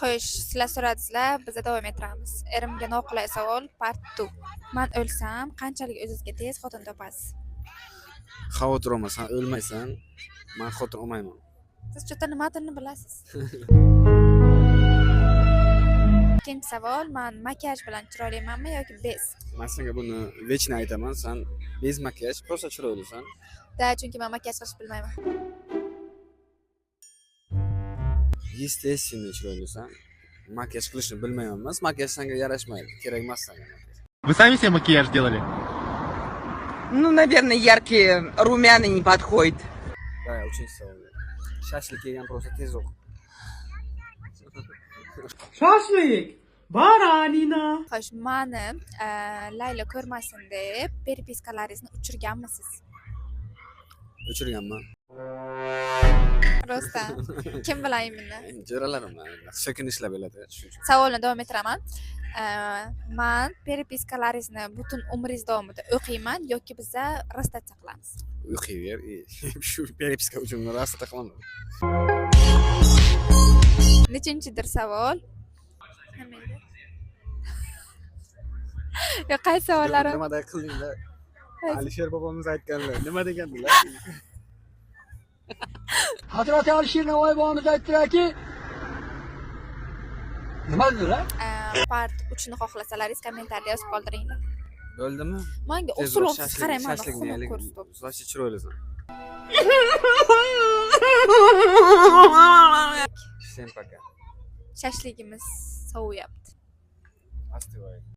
Xo'sh, sizlar so'radingizlar, biz davom ettiramiz. Erimga noqulay savol part 2. Men o'lsam, qanchalik o'zingizga tez xotin topasiz? Xavotir olma, sen o'lmaysan. Men xotin olmayman. Siz cho'ta nimaligini bilasiz. Ikkinchi savol, men makiyaj bilan chiroylimanmi yoki bez? Men senga buni vechni aytaman, sen bez makiyaj, просто chiroylisan. Da, chunki men makiyaj qilish bilmayman. Естественно, chiroylisan. Makiyaj qilishni bilmayman emas, makiyaj senga yarashmaydi. Kerak emas senga makiyaj. Вы сами себе макияж делали? Ну, наверное, яркие румяна не подходят. Da, uchinchi savol. Shashlik yegan просто tezroq. Shashlik, baranina. Xo'sh, meni Layla ko'rmasin deb perpiskalaringizni o'chirganmisiz? O'chirganman. Rostdan. Kim bilan buni? Jo'ralarim so'kin ishlab oladi, shuning uchun. Savolni davom ettiraman. Men perpiskalaringizni butun umringiz davomida o'qiyman yoki biza rostatsiya qilamiz? O'qiyver. Shu peripiska uchun rosta qilaman. Nechinchidir savol? Nima edi? Yo, qaysi savollarim? Nimada qildinglar? Alisher bobomiz aytganlar. Nima degandilar? Hazreti Alişir Navoiy bobomiz aytdilarki, nima dedilar? Part 3ni xohlasalaringiz kommentariyada yozib qoldiringlar. Bo'ldimi? Menga usulsiz qarayman, xunuk ko'rsatib. Zochi chiroylisan. Всем пока. Shashligimiz sovuyapti. Остывай.